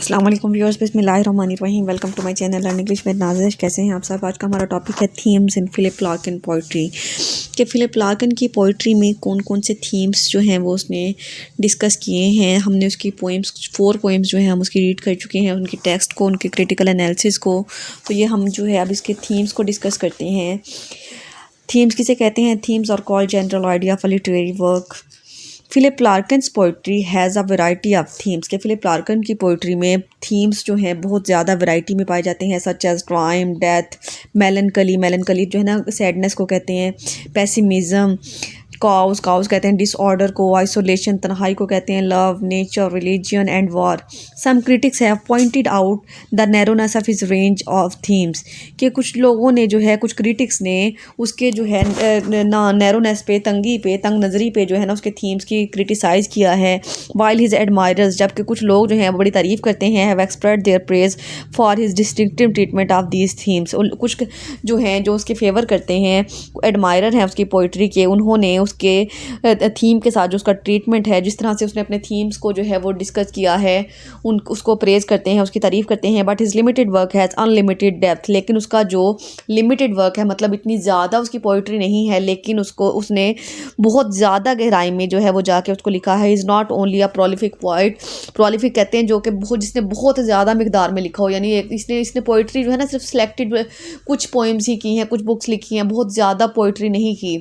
अस्सलाम वालेकुम व्यूअर्स, बिस्मिल्लाहिर्रहमानिर्रहीम। Welcome to my channel learn English with Nazish. कैसे हैं आप सब? आज का हमारा टॉपिक है themes in Philip Larkin poetry. कि फिलिप लार्किन की पोइट्री में कौन कौन से थीम्स जो हैं वो उसने डिस्कस किए हैं। हमने उसकी पोइम्स 4 पोइम्स जो हैं हम उसकी रीड कर चुके हैं, उनकी टेक्स्ट को, उनके क्रिटिकल एनालिसिस को। तो ये हम जो है अब इसके थीम्स को डिस्कस करते हैं। थीम्स किसे कहते हैं? Themes are called general idea of literary work. Philip Larkin's poetry has a variety of themes. के फिलिप लार्किन की पोइट्री में थीम्स जो हैं बहुत ज़्यादा वैरायटी में पाए जाते हैं, such as crime, death, melancholy, melancholy जो है ना सैडनेस को कहते हैं, पेसिमिज्म, काउस, काउस कहते हैं डिसऑर्डर को, आइसोलेशन तन्हाई को कहते हैं, love, nature, religion and war. Some critics have pointed out the narrowness of his range of themes. कि कुछ लोगों ने जो है, कुछ क्रिटिक्स ने उसके जो है ना नैरोनेस पे, तंगी पे, तंग नज़री पे जो है ना उसके थीम्स की क्रिटिसाइज़ किया है। वाइल हिज एडमायरर्स, जबकि कुछ लोग जो हैं बड़ी तारीफ़ करते हैं, have expressed their praise for his distinctive treatment of these themes. कुछ जो हैं जो उसके फेवर करते हैं, एडमायरर हैं उसकी पोइट्री के, उन्होंने उसके थीम के साथ जो उसका ट्रीटमेंट है, जिस तरह से उसने अपने थीम्स को जो है वो डिस्कस किया है, उसको प्रेज़ करते हैं, उसकी तारीफ़ करते हैं। But his limited work has unlimited depth. लेकिन उसका जो लिमिटेड वर्क है, मतलब इतनी ज़्यादा उसकी पोइट्री नहीं है, लेकिन उसने बहुत ज़्यादा गहराई में जो है वो जाके उसको लिखा है। Is not only a prolific poet. Prolific कहते हैं जो कि बहुत, जिसने बहुत ज़्यादा मिकदार में लिखा हो, यानी इसने पोइट्री जो है ना सिर्फ सिलेक्टेड कुछ पोइम्स ही की हैं, कुछ बुक्स लिखी हैं, बहुत ज़्यादा पोइट्री नहीं की।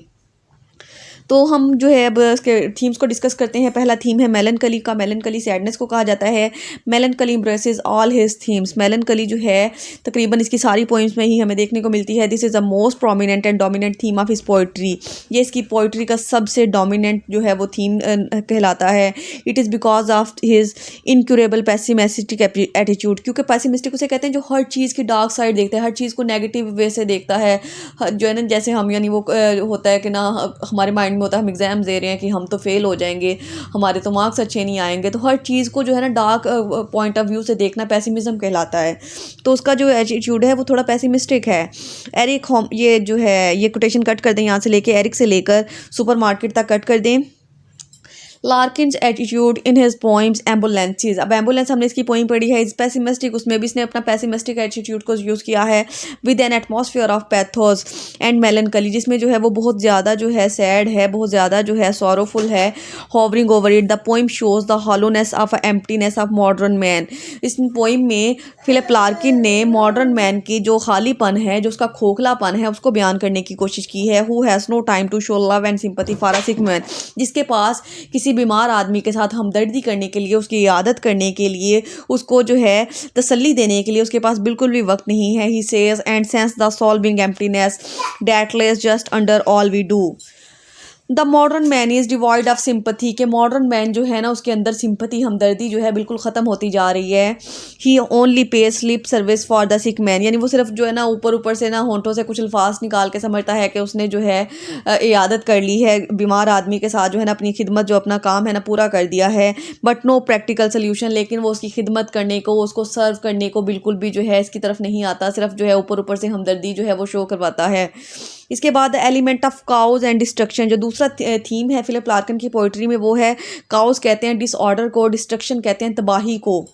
तो हम जो है अब इसके थीम्स को डिस्कस करते हैं। पहला थीम है मेलनकली का। मेलनकली सैडनेस को कहा जाता है। मेलनकली एम्ब्रेसेस ऑल हिज थीम्स। मेलनकली जो है तकरीबन इसकी सारी पोइम्स में ही हमें देखने को मिलती है। This is the most prominent and dominant theme of his poetry. ये इसकी पोइट्री का सबसे डोमिनेंट जो है वो थीम कहलाता है। It is because of his incurable pessimistic attitude. क्योंकि पेसिमिस्टिक उसे कहते हैं जो हर चीज़ की डार्क साइड देखता है, हर चीज़ को नेगेटिव वे से देखता है। जो है ना, जैसे हम, यानी वो होता है कि ना हमारे माइंड में होता है हम एग्ज़ाम दे रहे हैं कि हम तो फेल हो जाएंगे, हमारे तो मार्क्स अच्छे नहीं आएंगे। तो हर चीज़ को जो है ना डार्क पॉइंट ऑफ व्यू से देखना पेसिमिज्म कहलाता है। तो उसका जो एटीट्यूड है वो थोड़ा पेसिमिस्टिक है। एरिक होम, ये जो है ये कोटेशन कट कर दें, यहाँ से लेके एरिक से लेकर सुपरमार्केट तक कट कर दें। Larkin's attitude in his poems ambulances. अब एम्बुलेंस हमने इसकी पोइम पढ़ी है, इज पेसिमिस्टिक, उसमें भी इसने अपना पेसिमिस्टिक एटीट्यूड को यूज़ किया है। With N atmosphere of pathos and मेलनकली, जिसमें जो है वो बहुत ज़्यादा जो है सैड है, बहुत ज़्यादा जो है सॉरोफुल है। Hovering over it, the poem shows the hollowness of emptiness of modern man. इस पोइम में फिलिप लार्किन ने मॉडर्न मैन की जो खालीपन है, जो उसका खोखलापन है, उसको बयान करने की कोशिश की है। Who has no time to show love and sympathy for a sick man. जिसके पास किसी बीमार आदमी के साथ हमदर्दी करने के लिए, उसकी इयादत करने के लिए, उसको जो है तसल्ली देने के लिए उसके पास बिल्कुल भी वक्त नहीं है। He says and senses the solving emptiness that lies just under all we do. The modern man is devoid of sympathy. के मॉडर्न मैन जो है ना उसके अंदर सिंपथी, हमदर्दी जो है बिल्कुल ख़त्म होती जा रही है। He only pay slip service for the sick man, यानी वो सिर्फ जो है ना ऊपर ऊपर से ना होंठों से कुछ अल्फाज निकाल के समझता है कि उसने जो है इयादत कर ली है, बीमार आदमी के साथ जो है ना अपनी खिदमत, जो अपना काम है ना पूरा कर दिया है। बट नो प्रैक्टिकल सोल्यूशन, लेकिन वो उसकी खिदमत करने को, उसको सर्व करने को बिल्कुल भी जो है इसकी तरफ नहीं आता, सिर्फ जो है ऊपर ऊपर से हमदर्दी जो है वो शो करवाता है। इसके बाद element of chaos and destruction, जो दूसरा थीम है फिलिप लार्किन की पोइट्री में, वो है काउज कहते हैं डिसऑर्डर को, डिस्ट्रक्शन कहते हैं तबाही को।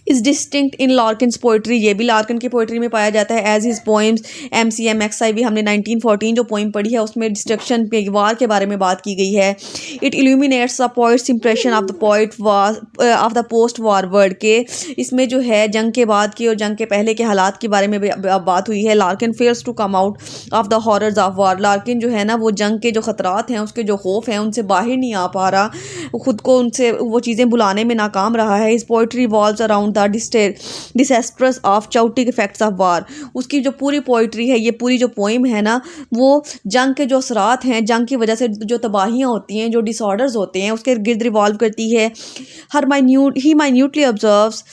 इज डिस्टिंक्ट इन लार्किन्स पोइट्री, ये भी लार्किन की पोइट्री में पाया जाता है। एज हिज पोइम्स MCMXIV, हमने 1914 जो पोइम पढ़ी है उसमें डिस्ट्रक्शन पे, वार के बारे में बात की गई है। It illuminates the poets impression of the poet of the post war world के, इसमें जो है जंग के बाद की और जंग के पहले के हालात के बारे में बात हुई है। Larkin fares to come out of the horrors of war. Larkin जो है ना वो जंग के जो ख़तरात हैं, उसके जो खौफ हैं, उनसे बाहर नहीं आ पा रहा, खुद को उनसे वो चीज़ें बुलाने में नाकाम रहा है। His poetry revolve around the disastrous of chaotic effects of war. उसकी जो पूरी पोइट्री है, ये पूरी जो पोइम है ना, वो जंग के जो असरात हैं, जंग की वजह से जो तबाहियाँ होती हैं, जो डिसऑर्डर्स होते हैं, उसके गिर्द रिवॉल्व करती है। He minutely observes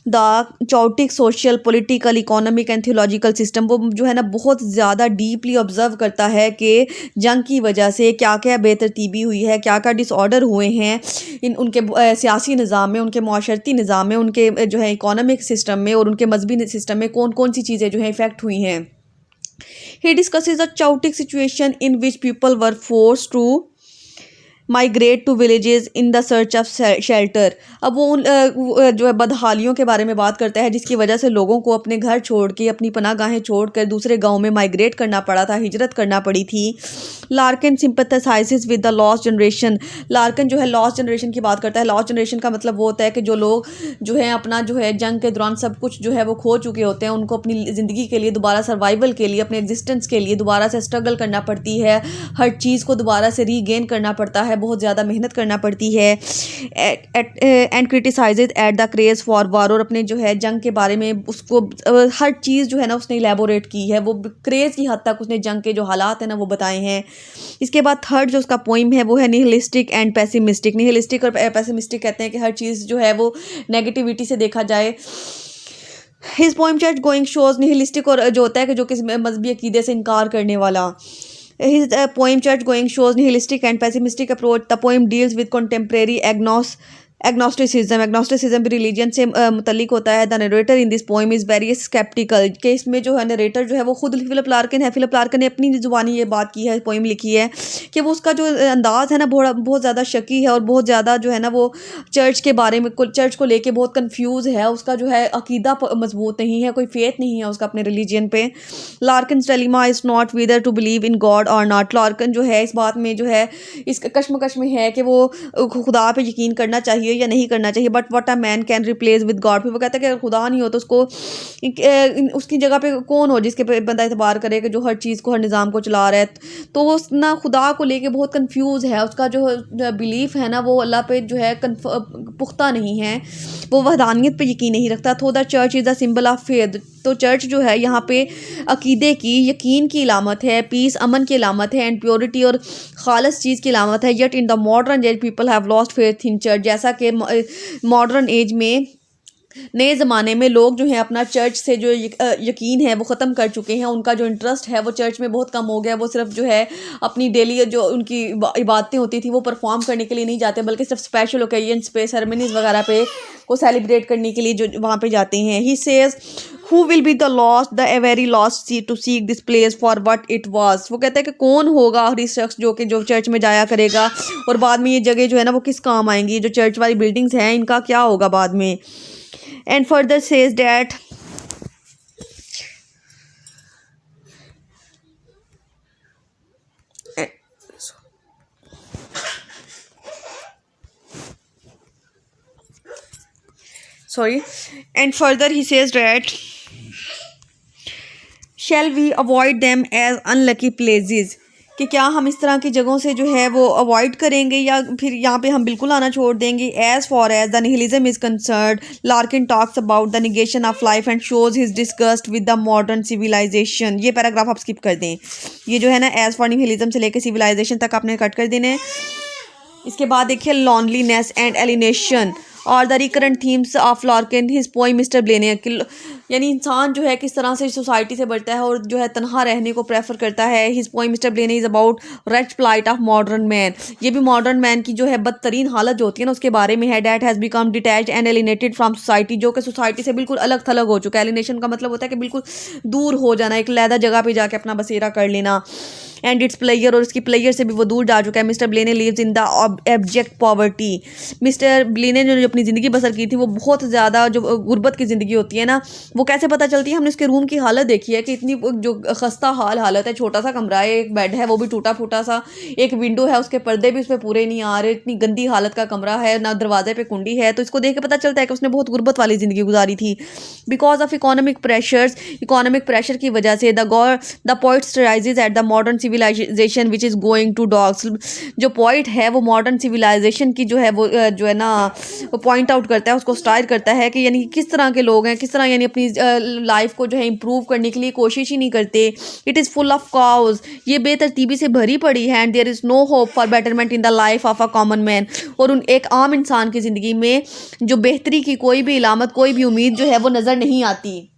the chaotic social, political, economic and theological system. वो जो है ना बहुत ज़्यादा डीपली ऑब्जर्व करता है कि जंग की वजह से क्या क्या बेतरतीबी हुई है, क्या क्या डिसऑर्डर हुए हैं उनके सियासी निज़ाम में, उनके माशरती निज़ाम में, उनके जो है इकोनॉमिक सिस्टम में और उनके मजहबी सिस्टम में कौन कौन सी चीज़ें जो है इफ़ेक्ट हुई हैं। He discusses the chaotic situation in which people were force to migrate to villages in the search of shelter. अब वो जो है बदहालियों के बारे में बात करता है जिसकी वजह से लोगों को अपने घर छोड़ के, अपनी पनाहगाहें छोड़ कर दूसरे गाँव में माइग्रेट करना पड़ा था, हिजरत करना पड़ी थी। Larkin sympathises with the lost generation. Larkin जो है लॉस्ट जनरेशन की बात करता है। लॉस्ट जनरेशन का मतलब वो होता है कि जो लोग जो है अपना जो है जंग के दौरान सब कुछ जो है वो खो चुके होते हैं, उनको अपनी ज़िंदगी के लिए दोबारा सर्वाइवल के लिए, अपने एग्जिस्टेंस के लिए दोबारा से स्ट्रगल करना पड़ती है, हर चीज़ को दोबारा से रीगेन करना पड़ता है, बहुत ज़्यादा मेहनत करना पड़ती है। And criticises at the craze for war. और अपने जो है जंग के बारे में उसको हर चीज़ जो है ना उसने इलेबोरेट की है, वो क्रेज़ की हद तक उसने जंग के जो हालात हैं ना वो बताए हैं। इसके बाद थर्ड जो उसका पोइम है वो है निहिलिस्टिक एंड पेसिमिस्टिक। निहिलिस्टिक और पेसिमिस्टिक कहते हैं कि हर चीज़ जो है वो नेगेटिविटी से देखा जाए। His poem church going shows nihilistic, और जो होता है कि जो किसी मजहबी अकीदे से इनकार करने वाला। His poem Church Going shows nihilistic and pessimistic approach. The poem deals with contemporary agnosticism. Agnosticism भी रिलीजन से मुतल्लिक होता है। The narrator in this poem is very sceptical. कि इसमें जो है नरेटर जो है वो खुद फिलिप लार्किन है। फिलिप लार्किन ने अपनी ज़ुबानी ये बात की है, पोइम लिखी है कि वो उसका जो अंदाज़ है ना बहुत ज़्यादा शकी है और बहुत ज़्यादा जो है ना वो चर्च के बारे में, चर्च को लेके बहुत कंफ्यूज है। उसका जो है अकीदा मजबूत नहीं है, कोई फेथ नहीं है उसका अपने रिलीजन पे। Larkin dilemma is not whether to believe in God और नॉट। लार्किन जो है इस बात में जो है इस कश्मकश में है कि वो खुदा पे यकीन करना चाहिए या नहीं करना चाहिए। But what a man can replace with God. फिर वो कहता है कि अगर खुदा नहीं हो तो उसको उसकी जगह पे कौन हो जिसके पे बंदा एतबार करे कि जो हर चीज़ को, हर निज़ाम को चला रहा है। तो वो ना खुदा को लेके बहुत कंफ्यूज है। उसका जो बिलीफ है ना वो अल्लाह पे जो है पुख्ता नहीं है, वो वहदानियत पे यकीन नहीं रखता। तो the church is the symbol of faith. तो चर्च जो है यहाँ पे अकीदे की, यकीन की अलामत है, पीस अमन की अलामत है, एंड प्योरिटी और खालस चीज़ की अलामत है। Yet in the modern age people have lost faith in church. जैसा कि मॉडर्न एज में, नए ज़माने में लोग जो हैं अपना चर्च से जो यकीन है वो ख़त्म कर चुके हैं। उनका जो इंटरेस्ट है वो चर्च में बहुत कम हो गया। वो सिर्फ जो है अपनी डेली जो उनकी इबादतें होती थी वो परफॉर्म करने के लिए नहीं जाते, बल्कि सिर्फ स्पेशल ओकेजन्स पे, सेरेमनीज़ वगैरह पे को सेलिब्रेट करने के लिए जो वहाँ पे जाते हैं। He says who will be the last the very last see to seek this place for what it was. वो कहता है कि कौन होगा आखिरी शख्स जो चर्च में जाया करेगा और बाद में ये जगह जो है ना वो किस काम आएंगी। जो चर्च वाली बिल्डिंग्स हैं इनका क्या होगा बाद में। And further says that and further he says that shall we avoid them as unlucky places। कि क्या हम इस तरह की जगहों से जो है वो अवॉइड करेंगे या फिर यहाँ पे हम बिल्कुल आना छोड़ देंगे। As far as the nihilism is concerned, Larkin talks about the negation of life and shows his disgust with the modern civilisation. ये पैराग्राफ आप स्किप कर दें। ये जो है ना एज फॉर निहिलिज्म से लेकर सिविलाइजेशन तक आपने कट कर देने। इसके बाद देखिए loneliness and alienation are the recurrent themes of Larkin his poem mister Bleaney. यानी इंसान जो है किस तरह से सोसाइटी से बढ़ता है और जो है तनहा रहने को प्रेफर करता है। His poem mister Bleaney is about wretched plight of modern man. ये भी मॉडर्न मैन की जो है बदतरीन हालत जो होती है ना उसके बारे में है। That has become detached and alienated from society. जो कि सोसाइटी से बिल्कुल अलग थलग हो चुका है। एलिनेशन का मतलब होता है कि बिल्कुल दूर हो जाना, एक लैदा जगह पर जाके अपना बसेरा कर लेना। एंड इट्स प्लेयर, और इसकी प्लेयर से भी वो दूर जा चुका है। Mister Bleaney lives in the abject poverty. Mister Bleaney ने जो अपनी ज़िंदगी बसर की थी वो बहुत ज़्यादा जो गुर्बत की ज़िंदगी होती है ना वो कैसे पता चलती है। हमने उसके रूम की हालत देखी है कि इतनी जो खस्ता हालत है। छोटा सा कमरा है, एक बेड है वो भी टूटा फूटा सा, एक विंडो है उसके पर्दे भी उस पर पूरे नहीं आ रहे, इतनी गंदी हालत का कमरा है, ना दरवाजे पे कुंडी है। तो इसको देख के पता चलता है कि उसने बहुत गुर्बत वाली ज़िंदगी गुजारी थी। बिकॉज ऑफ इकोनॉमिक प्रेशर की वजह से the poet rises at the modern civilisation which is going to dogs. जो पॉइंट है वो मॉडर्न सिविलाइजेशन की जो है वो जो है ना वो पॉइंट आउट करता है, उसको स्टाइल करता है कि यानी किस तरह के लोग हैं, किस तरह यानी अपनी लाइफ को जो है इम्प्रूव करने के लिए कोशिश ही नहीं करते। It is full of chaos. ये बेतरतीबी से भरी पड़ी है। And there is no hope for betterment in the life of a common man. और उन एक आम इंसान की ज़िंदगी में जो बेहतरी की कोई भी इलामत, कोई भी उम्मीद जो है वो नज़र नहीं आती।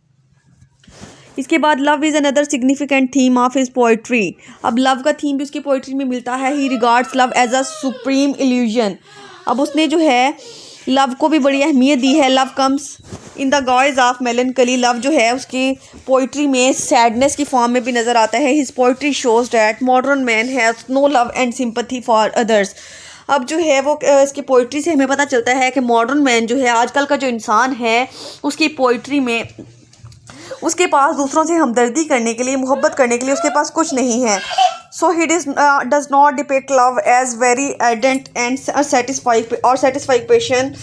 इसके बाद love is another significant theme of his poetry. अब लव का थीम भी उसकी पोइट्री में मिलता है। He regards love as a supreme illusion. अब उसने जो है लव को भी बड़ी अहमियत दी है। Love comes in the guys of मेलनकली। Love जो है उसकी पोइट्री में सैडनेस की फॉर्म में भी नज़र आता है। His poetry shows that modern man has no love and sympathy for others. अब जो है वो इसकी पोइट्री से हमें पता चलता है कि मॉडर्न मैन जो है, आजकल का जो इंसान है, उसकी पोइट्री में उसके पास दूसरों से हमदर्दी करने के लिए, मोहब्बत करने के लिए उसके पास कुछ नहीं है. So he does not depict love as very ardent and satisfying passion.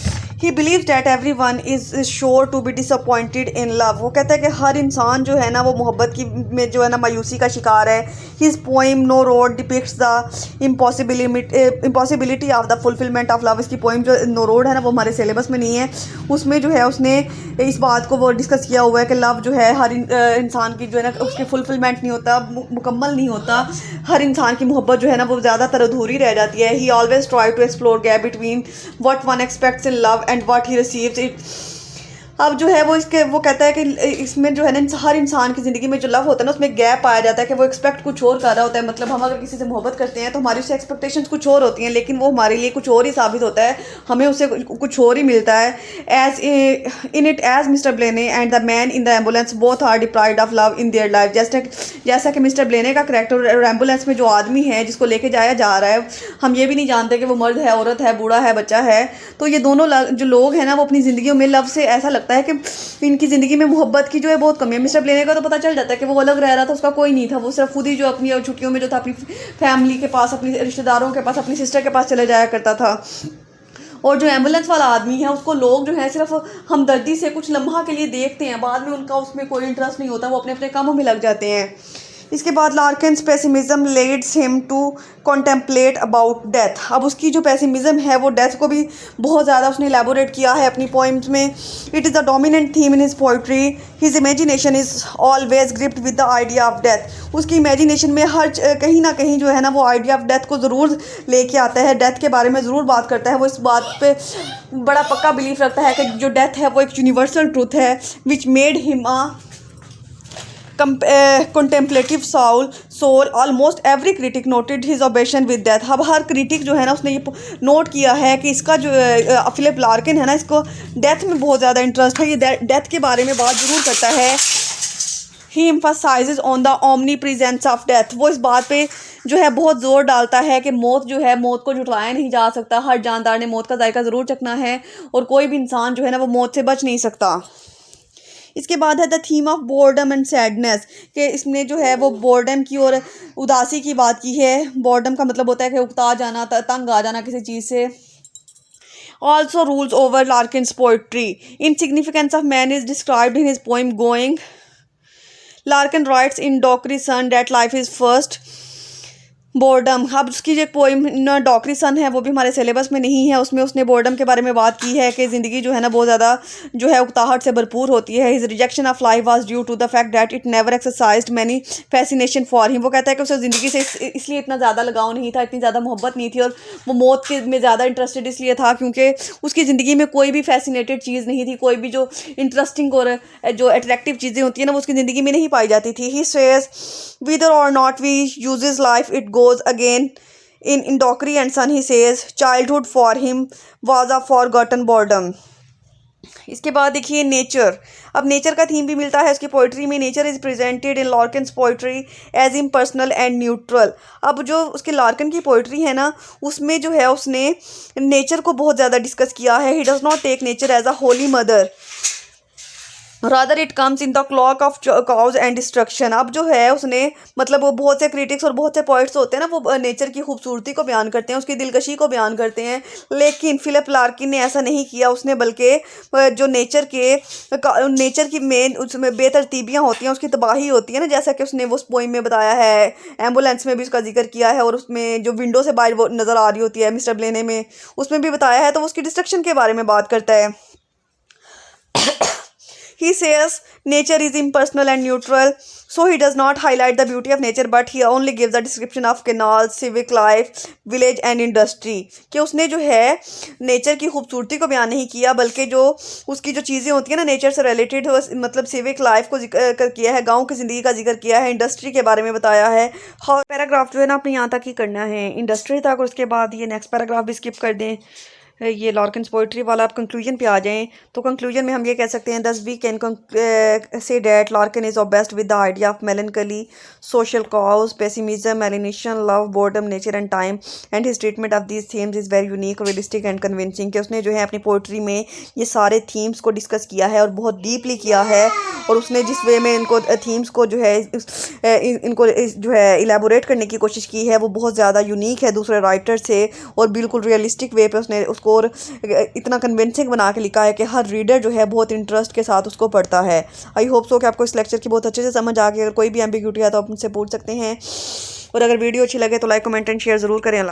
He believe that every one is sure to be disappointed in love. वो कहता है कि हर इंसान जो है ना वो मोहब्बत की में जो है ना मायूसी का शिकार है. His poem No Road depicts the impossibility of the fulfilment of love. इसकी पोइम जो नो रोड है ना वो हमारे सिलेबस में नहीं है. उसमें जो है उसने इस बात को वो डिस्कस किया हुआ है कि लव जो है हर इंसान की जो है ना उसकी फुलफिलमेंट नहीं होता, मुकम्मल नहीं होता. हर इंसान की मोहब्बत जो है ना वो ज़्यादातर अधूरी रह जाती है. He always try to explore gap between what one expects in love and what he receives it. अब जो है वो कहता है कि इसमें जो है ना हर इंसान की ज़िंदगी में जो लव होता है ना उसमें गैप पाया जाता है कि वो एक्सपेक्ट कुछ और कर रहा होता है. मतलब हम अगर किसी से मोहब्बत करते हैं तो हमारी उससे एक्सपेक्टेशंस कुछ और होती हैं, लेकिन वो हमारे लिए कुछ और ही साबित होता है, हमें उससे कुछ और ही मिलता है. As mister Bleaney and the man in the ambulance both are deprived of love in their life. जैसा कि मिस्टर ब्लेने का करेक्टर एम्बुलेंस में जो आदमी है जिसको लेके जाया जा रहा है, हम ये भी नहीं जानते कि वो मर्द है, औरत है, बूढ़ा है, बच्चा है. तो ये दोनों जो लोग हैं ना वो अपनी ज़िंदगियों में लव से ऐसा लगता है कि इनकी ज़िंदगी में मोहब्बत की जो है बहुत कमी है. मिस्टर ब्लेने का तो पता चल जाता है कि वो अलग रह रहा था, उसका कोई नहीं था, वो सिर्फ खुद ही जो अपनी छुट्टियों में जो था अपनी फैमिली के पास, अपनी रिश्तेदारों के पास, अपनी सिस्टर के पास चले जाया करता था. और जो एम्बुलेंस वाला आदमी है उसको लोग जो है सिर्फ हमदर्दी से कुछ लम्हा के लिए देखते हैं, बाद में उनका उसमें कोई इंटरेस्ट नहीं होता, वो अपने अपने कामों में लग जाते हैं. इसके बाद Larkin's pessimism leads him to contemplate about death. अब उसकी जो पेसिमिज्म है वो डेथ को भी बहुत ज़्यादा उसने एलैबोरेट किया है अपनी पोइम्स में. It is the dominant theme in his poetry. His imagination is always gripped with the idea of death. उसकी इमेजिनेशन में हर कहीं ना कहीं जो है ना वो आइडिया ऑफ डेथ को ज़रूर लेके आता है, डेथ के बारे में ज़रूर बात करता है. वो इस बात पे बड़ा पक्का बिलीव रखता है कि जो डेथ है वो एक यूनिवर्सल ट्रूथ है which made him a contemplative soul. Almost every critic noted his obsession with death. अब हर क्रिटिक जो है ना उसने ये नोट किया है कि इसका जो फिलिप लार्किन है ना इसको डेथ में बहुत ज़्यादा इंटरेस्ट है, ये डेथ के बारे में बात ज़रूर करता है. ही emphasizes on the omnipresence of death. वो इस बात पे जो है बहुत ज़ोर डालता है कि मौत जो है, मौत को झुठलाया नहीं जा सकता. हर जानदार ने मौत का जायका ज़रूर चखना है और कोई भी इंसान जो है ना वो मौत से बच नहीं सकता. इसके बाद है the theme of boredom and sadness, कि इसमें जो है वो बोर्डम की और उदासी की बात की है. बोर्डम का मतलब होता है कि उकता जाना, तंग आ जाना किसी चीज़ से. Also rules over Larkin's poetry. Insignificance of man is described in his poem going. Larkin writes in Dockery son that life is first boredom. अब उसकी जो पोइम डॉकरी सन है वो भी हमारे सिलेबस में नहीं है. उसमें उसने बोर्डम के बारे में बात की है कि ज़िंदगी जो है ना बहुत ज़्यादा जो है उकताहट से भरपूर होती है. His rejection of life was due to the fact that it never exercised many fascination for him. वो कहता है कि उसे ज़िंदगी से इसलिए इतना ज़्यादा लगाव नहीं था, इतनी ज़्यादा मोहब्बत नहीं थी, और वो मौत के में ज़्यादा इंटरेस्टेड इसलिए था क्योंकि उसकी ज़िंदगी में कोई भी फैसिनेटेड चीज़ नहीं थी, कोई भी जो इंटरेस्टिंग और जो अट्रैक्टिव चीज़ें होती हैं ना वो उसकी ज़िंदगी में नहीं पाई जाती थी. He says whether or not we uses life it goes again. In Dockery and Son he says childhood for him was a forgotten boredom. इसके बाद देखिए नेचर. अब नेचर का थीम भी मिलता है उसकी पोइट्री में. Nature is presented in Larkin's poetry as impersonal and neutral. अब जो उसके लार्किन की पोइट्री है ना उसमें जो है उसने नेचर को बहुत ज़्यादा डिस्कस किया है. He does not take nature as a holy mother, rather it comes in the cloak of chaos and destruction. अब जो है उसने मतलब वो बहुत से क्रिटिक्स और बहुत से पोइट्स होते हैं ना वो नेचर की खूबसूरती को बयान करते हैं, उसकी दिलकशी को बयान करते हैं, लेकिन फिलिप लार्किन ने ऐसा नहीं किया. उसने बल्कि जो नेचर की मेन उसमें बेतरतीबियाँ होती हैं, उसकी तबाही होती है ना, जैसा कि उसने वो पोइम में बताया है, एम्बुलेंस में भी उसका जिक्र किया है, और उसमें जो विंडो से बाहर वो नज़र आ रही होती है मिस्टर ब्लेने में उसमें भी बताया है, तो उसकी डिस्ट्रक्शन के बारे में बात करता है. He says nature is impersonal and neutral, so he does not highlight the beauty of nature, but he only gives a description of canals, civic life, village and industry. कि उसने जो है नेचर की खूबसूरती को बयान नहीं किया, बल्कि जो उसकी जो चीज़ें होती हैं ना नेचर से रिलेटेड, मतलब सिविक लाइफ को जिक्र किया है, गांव की ज़िंदगी का जिक्र किया है, इंडस्ट्री के बारे में बताया है. और पैराग्राफ जो है ना अपने यहाँ तक ही करना है, इंडस्ट्री तक, और उसके बाद ये नेक्स्ट पैराग्राफ भी स्किप कर दें. ये लॉर्कन्स पोइट्री वाला आप कंक्लूजन पे आ जाएं तो कंक्लूजन में हम ये कह सकते हैं thus we can say that Larkin is obsessed with the idea of melancholy social cause pessimism alienation love boredom nature and time and his treatment of these themes is very unique realistic and convincing कि उसने जो है अपनी poetry में ये सारे themes को discuss किया है और बहुत डीपली किया है और उसने जिस वे में इनको थीम्स को जो है इनको जो है इलेबोरेट करने की कोशिश की है वो बहुत ज़्यादा यूनिक है दूसरे राइटर से और बिल्कुल रियलिस्टिक वे पे उसने उसको और इतना कन्विंसिंग बना के लिखा है कि हर रीडर जो है बहुत इंटरेस्ट के साथ उसको पढ़ता है। आई होप सो कि आपको इस लेक्चर की बहुत अच्छे से समझ आ गई। अगर कोई भी एम्बिग्यूटी है तो आप मुझसे पूछ सकते हैं और अगर वीडियो अच्छी लगे तो लाइक कमेंट एंड शेयर ज़रूर करें।